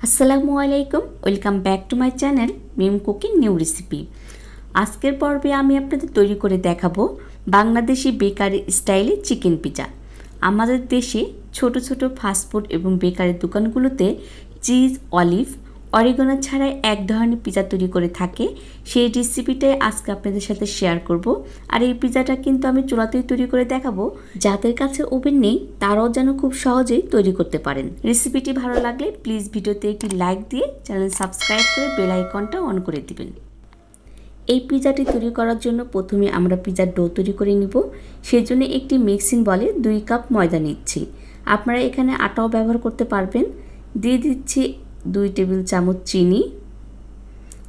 আসসালামু আলাইকুম, welcome back to my channel Mim cooking new recipe. আজকের পর্বে আমি আপনাদের তৈরি করে দেখাবো বাংলাদেশি বেকারি স্টাইলে চিকেন পিৎজা। আমাদের দেশে ছোট ছোট ফাস্টফুড এবং বেকারির দোকানগুলোতে চিজ, অলিভ, অরিগানো ছাড়াই এক ধরনের পিৎজা তৈরি করে থাকে। সেই রেসিপিটাই আজকে আপনাদের সাথে শেয়ার করব। আর এই পিৎজাটা কিন্তু আমি চুলাতেই তৈরি করে দেখাবো। যাদের কাছে ওভেন নেই তারাও যেন খুব সহজেই তৈরি করতে পারেন। রেসিপিটি ভালো লাগলে প্লিজ ভিডিওতে একটি লাইক দিয়ে চ্যানেল সাবস্ক্রাইব করে বেল আইকনটা অন করে দিবেন। এই পিৎজাটি তৈরি করার জন্য প্রথমে আমরা পিৎজার ডো তৈরি করে নিব। সেই জন্য একটি মিক্সিং বলে 2 কাপ ময়দা নিচ্ছি। আপনারা এখানে আটাও ব্যবহার করতে পারবেন। দিয়ে দিচ্ছি 2 টেবিল চামচ চিনি,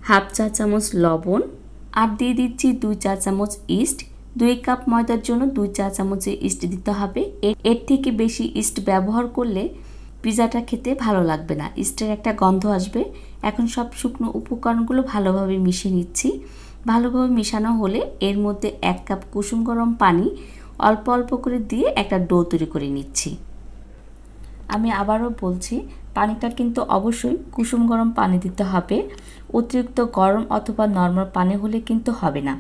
হাফ চা চামচ লবণ, আর দিয়ে দিচ্ছি 2 চা চামচ ইস্ট। 2 কাপ ময়দার জন্য 2 চা চামচ ইস্ট দিতে হবে। এর থেকে বেশি ইস্ট ব্যবহার করলে পিৎজাটা খেতে ভালো লাগবে না, ইস্টের একটা গন্ধ আসবে। এখন সব শুকনো উপকরণগুলো ভালোভাবে মিশিয়ে নিচ্ছি। ভালোভাবে মেশানো হলে এর মধ্যে 1 কাপ কুসুম গরম পানি অল্প অল্প করে দিয়ে একটা ডো তৈরি করে নিচ্ছি। আমি আবারও বলছি, পানিটা কিন্তু অবশ্যই কুসুম গরম পানি দিতে হবে। অতিরিক্ত গরম অথবা নরমাল পানি হলে কিন্তু হবে না।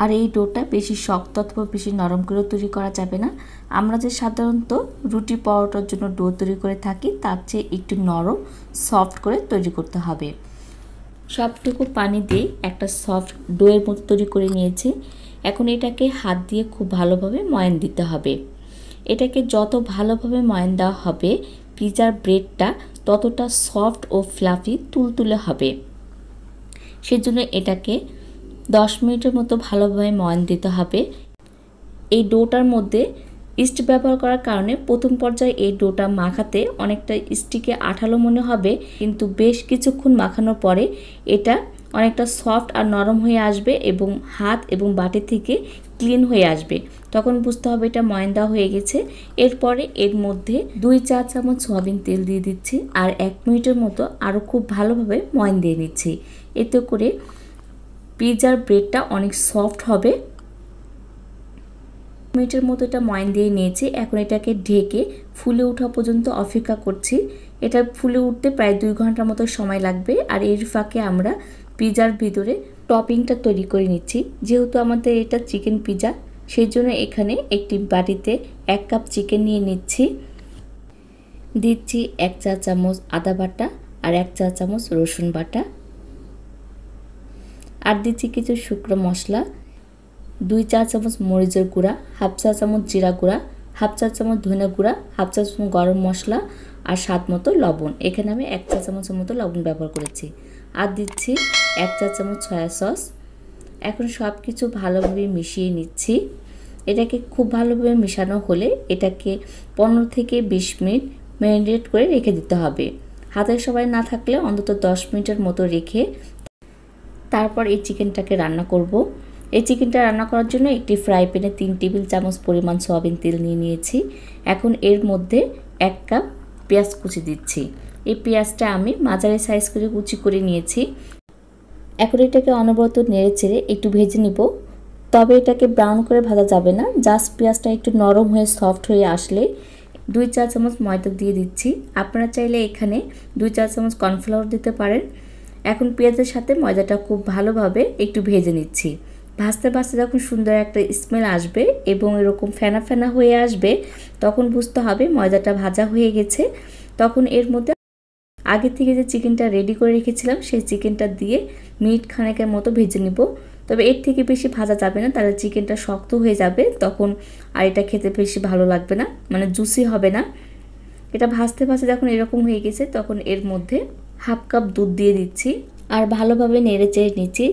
আর এই ডোটা বেশি শক্ত অথবা বেশি নরম করেও তৈরি করা যাবে না। আমরা যে সাধারণত রুটি পরোটার জন্য ডো তৈরি করে থাকি তার চেয়ে একটু নরম সফট করে তৈরি করতে হবে। সবটুকু পানি দিয়ে একটা সফট ডোয়ের মতো তৈরি করে নিয়েছি। এখন এটাকে হাত দিয়ে খুব ভালোভাবে ময়ান দিতে হবে। এটাকে যত ভালোভাবে ময়ান দেওয়া হবে পিৎজার ব্রেডটা ততটা সফট ও ফ্লাফি তুলতুলে হবে। সেজন্য এটাকে 10 মিনিটের মতো ভালোভাবে ময়ান দিতে হবে। এই ডোটার মধ্যে ইস্ট ব্যবহার করার কারণে প্রথম পর্যায়ে এই ডোটা মাখাতে অনেকটা স্টিকে আঠালো মনে হবে, কিন্তু বেশ কিছুক্ষণ মাখানোর পরে এটা অনেকটা সফট আর নরম হয়ে আসবে এবং হাত এবং বাটি থেকে ক্লিন হয়ে আসবে। তখন বুঝতে হবে এটা ময়ান দেওয়া হয়ে গেছে। এরপরে এর মধ্যে 2 চা চামচ সয়াবিন তেল দিয়ে দিচ্ছি আর 1 মিনিটের মতো আরও খুব ভালোভাবে ময়ান দিয়ে নিচ্ছি। এতে করে পিৎজার ব্রেডটা অনেক সফট হবে। মিনিটের মতো এটা ময়ান দিয়ে নিয়েছি। এখন এটাকে ঢেকে ফুলে ওঠা পর্যন্ত অপেক্ষা করছি। এটা ফুলে উঠতে প্রায় 2 ঘন্টার মতো সময় লাগবে। আর এর ফাঁকে আমরা পিৎজার ভিতরে টপিংটা তৈরি করে নিচ্ছি। যেহেতু আমাদের এটা চিকেন পিৎজা, সেই জন্য এখানে একটি বাটিতে 1 কাপ চিকেন নিয়ে নিচ্ছি। দিচ্ছি 1 চা চামচ আদা বাটা আর 1 চা চামচ রসুন বাটা, আর দিচ্ছি কিছু শুকনো মশলা, 2 চা চামচ মরিচের গুঁড়া, হাফ চা চামচ জিরা গুঁড়া, হাফ চা চামচ ধনে গুঁড়া, হাফ চা চামচ গরম মশলা আর স্বাদ মতো লবণ। এখানে আমি 1 চা চামচের মতো লবণ ব্যবহার করেছি। আর দিচ্ছি 1 চা চামচ সয়া সস। এখন সব কিছু ভালোভাবে মিশিয়ে নিচ্ছি। এটাকে খুব ভালোভাবে মেশানো হলে এটাকে 15 থেকে 20 মিনিট ম্যারিনেট করে রেখে দিতে হবে। হাতের সবাই না থাকলে অন্তত 10 মিনিটের মতো রেখে তারপর এই চিকেনটাকে রান্না করব। এই চিকেনটা রান্না করার জন্য একটি ফ্রাই প্যানে 3 টেবিল চামচ পরিমাণ সয়াবিন তেল নিয়ে নিয়েছি। এখন এর মধ্যে 1 কাপ পেঁয়াজ কুচি দিচ্ছি। এই পেঁয়াজটা আমি মাঝারি সাইজ করে কুচি করে নিয়েছি। এখন এটাকে অনবরত নেড়ে চেড়ে একটু ভেজে নিব। তবে এটাকে ব্রাউন করে ভাজা যাবে না, জাস্ট পেঁয়াজটা একটু নরম হয়ে সফট হয়ে আসলে 2 চা চামচ ময়দা দিয়ে দিচ্ছি। আপনারা চাইলে এখানে 2 চা চামচ কর্নফ্লাওয়ার দিতে পারেন। এখন পেঁয়াজের সাথে ময়দাটা খুব ভালোভাবে একটু ভেজে নিচ্ছি। ভাজতে ভাজতে যখন সুন্দর একটা স্মেল আসবে এবং এরকম ফেনা ফেনা হয়ে আসবে তখন বুঝতে হবে ময়দাটা ভাজা হয়ে গেছে। তখন এর মধ্যে আগে থেকে যে চিকেনটা রেডি করে রেখেছিলাম সেই চিকেনটা দিয়ে মিনিট খানেকের মতো ভেজে নিব। তবে এর থেকে বেশি ভাজা যাবে না, তাহলে চিকেনটা শক্ত হয়ে যাবে, তখন আর এটা খেতে বেশি ভালো লাগবে না, মানে জুসি হবে না। এটা ভাজতে ভাজতে যখন এরকম হয়ে গেছে তখন এর মধ্যে হাফ কাপ দুধ দিয়ে দিচ্ছি আর ভালোভাবে নেড়ে চেড়ে নিচ্ছি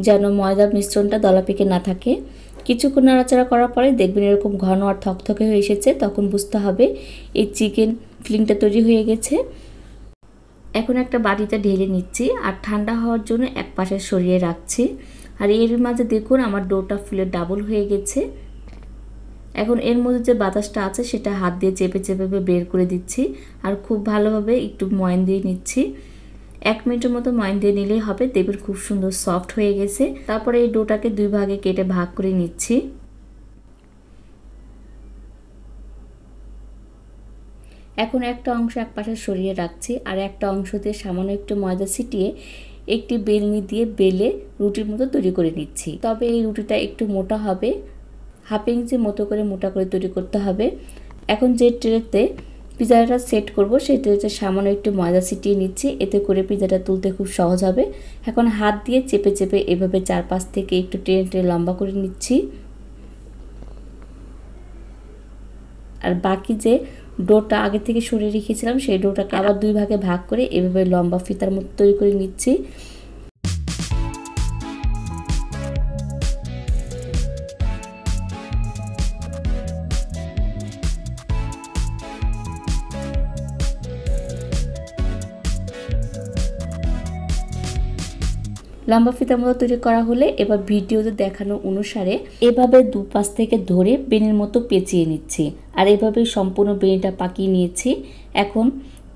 যেন ময়দার মিশ্রণটা দলা পেকে না থাকে। কিছুক্ষণ নাড়াচাড়া করার পরে দেখবেন এরকম ঘন আর থকথকে হয়ে এসেছে, তখন বুঝতে হবে এই চিকেন ফিলিংটা তৈরি হয়ে গেছে। এখন একটা বাটিতে ঢেলে নিচ্ছি আর ঠান্ডা হওয়ার জন্য এক পাশে সরিয়ে রাখছি। আর এর মাঝে দেখুন আমার ডোটা ফুলে ডাবল হয়ে গেছে। এখন এর মধ্যে যে বাতাসটা আছে সেটা হাত দিয়ে চেপে চেপে বের করে দিচ্ছি আর খুব ভালোভাবে একটু ময়ান দিয়ে নিচ্ছি। 1 মিনিটের মতো ময়ান দিয়ে নিলেই হবে, দেখবেন খুব সুন্দর সফট হয়ে গেছে। তারপরে এই ডোটাকে 2 ভাগে কেটে ভাগ করে নিচ্ছি। এখন একটা অংশ এক পাশে সরিয়ে রাখছি আর একটা অংশ দিয়ে সামান্য একটু ময়দা ছিটিয়ে একটি বেলনি দিয়ে বেলে রুটির মতো তৈরি করে নিচ্ছি। তবে এই রুটিটা একটু মোটা হবে, হাফ ইঞ্চি মতো করে মোটা করে তৈরি করতে হবে। এখন যে ট্রেতে পিজাটা সেট করব সেই ট্রেতে সামান্য একটু ময়দা ছিটিয়ে নিচ্ছি, এতে করে পিজাটা তুলতে খুব সহজ হবে। এখন হাত দিয়ে চেপে চেপে এভাবে চারপাশ থেকে একটু টেনে টেনে লম্বা করে নিচ্ছি। আর বাকি যে ডোটা আগে থেকে সরিয়ে রেখেছিলাম সেই ডোটাকে আবার দুই ভাগে ভাগ করে এভাবে লম্বা ফিতার মতো তৈরি করে নিচ্ছি। লম্বা ফিতার মতো তৈরি করা হলে এবার ভিডিওতে দেখানো অনুসারে এভাবে দুপাশ থেকে ধরে বেনির মতো পেঁচিয়ে নিচ্ছি। আর এভাবেই সম্পূর্ণ বেনিটা পাকিয়ে নিয়েছি। এখন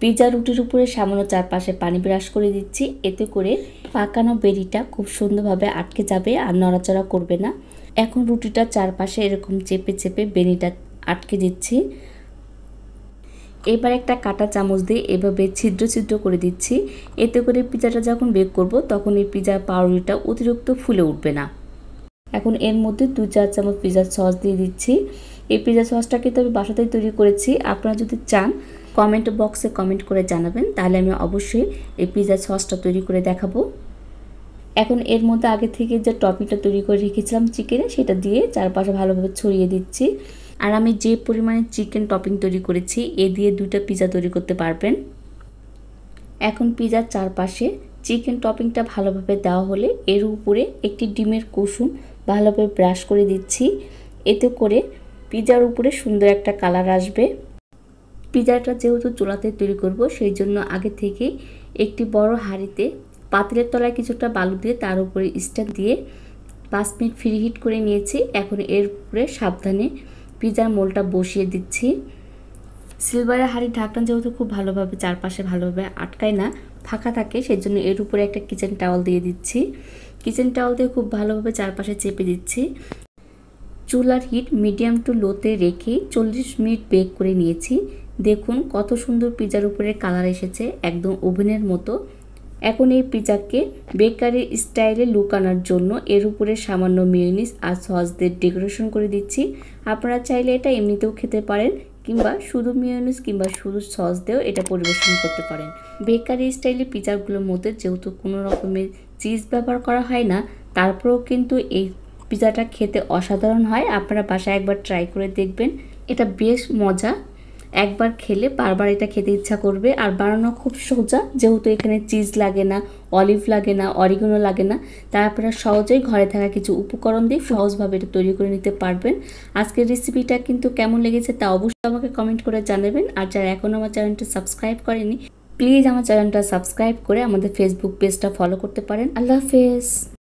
পিজা রুটির উপরে সামান্য চারপাশে পানি ব্রাশ করে দিচ্ছি, এতে করে পাকানো বেনিটা খুব সুন্দরভাবে আটকে যাবে আর নড়াচড়া করবে না। এখন রুটিটা চারপাশে এরকম চেপে চেপে বেনিটা আটকে দিচ্ছি। এবার একটা কাঁটা চামচ দিয়ে এভাবে ছিদ্র ছিদ্র করে দিচ্ছি, এতে করে পিজাটা যখন বেক করব তখন এই পিজার পাউরুটিটা অতিরিক্ত ফুলে উঠবে না। এখন এর মধ্যে 2-4 চামচ পিজার সস দিয়ে দিচ্ছি। এই পিজা সসটা কিন্তু আমি বাসাতেই তৈরি করেছি। আপনারা যদি চান কমেন্ট বক্সে কমেন্ট করে জানাবেন, তাহলে আমি অবশ্যই এই পিজা সসটা তৈরি করে দেখাবো। এখন এর মধ্যে আগে থেকে যে টপিংটা তৈরি করে রেখেছিলাম চিকেনে, সেটা দিয়ে চারপাশে ভালোভাবে ছড়িয়ে দিচ্ছি। আর আমি যে পরিমাণে চিকেন টপিং তৈরি করেছি এ দিয়ে 2টা পিজা তৈরি করতে পারবেন। এখন পিজার চারপাশে চিকেন টপিংটা ভালোভাবে দেওয়া হলে এর উপরে একটি ডিমের কুসুম ভালোভাবে ব্রাশ করে দিচ্ছি, এতে করে পিজার উপরে সুন্দর একটা কালার আসবে। পিজাটা যেহেতু চুলাতে তৈরি করব সেই জন্য আগে থেকে একটি বড় হাঁড়িতে পাতিলের তলায় কিছুটা বালু দিয়ে তার উপরে স্ট্যান্ড দিয়ে 5 মিনিট ফ্রি হিট করে নিয়েছি। এখন এর উপরে সাবধানে পিজার মোলটা বসিয়ে দিচ্ছি। সিলভারের হাঁড়ির ঢাকনা যেহেতু খুব ভালোভাবে চারপাশে ভালোভাবে আটকায় না, ফাঁকা থাকে, সেজন্য এর উপরে একটা কিচেন টাওয়াল দিয়ে দিচ্ছি। কিচেন টাওয়াল দিয়ে খুব ভালোভাবে চারপাশে চেপে দিচ্ছি। চুলার হিট মিডিয়াম টু লোতে রেখে 40 মিনিট বেক করে নিয়েছি। দেখুন কত সুন্দর পিজার উপরে কালার এসেছে, একদম ওভেনের মতো। এখন এই পিজাকে বেকারি স্টাইলে লুক আনার জন্য এর উপরে সামান্য মেয়োনিজ আর সস দিয়ে ডেকোরেশন করে দিচ্ছি। আপনারা চাইলে এটা এমনিতেও খেতে পারেন, কিংবা শুধু মেয়োনিজ কিংবা শুধু সস দিয়েও এটা পরিবেশন করতে পারেন। বেকারি স্টাইলে পিজাগুলোর মধ্যে যেহেতু কোনো রকমের চিজ ব্যবহার করা হয় না, তারপরেও কিন্তু এই পিজাটা খেতে অসাধারণ হয়। আপনারা বাসায় একবার ট্রাই করে দেখবেন, এটা বেশ মজা। একবার খেলে বারবার এটা খেতে ইচ্ছা করবে। আর বানানো খুব সোজা, যেহেতু এখানে চিজ লাগে না, অলিভ লাগে না, অরিগানো লাগে না, তাই আপনারা সহজেই ঘরে থাকা কিছু উপকরণ দিয়ে সহজভাবে এটা তৈরি করে নিতে পারবেন। আজকের রেসিপিটা কিন্তু কেমন লেগেছে তা অবশ্যই আমাকে কমেন্ট করে জানাবেন। আর যারা এখনও আমার চ্যানেলটা সাবস্ক্রাইব করেনি, প্লিজ আমার চ্যানেলটা সাবস্ক্রাইব করে আমাদের ফেসবুক পেজটা ফলো করতে পারেন। আল্লাহ হাফেজ।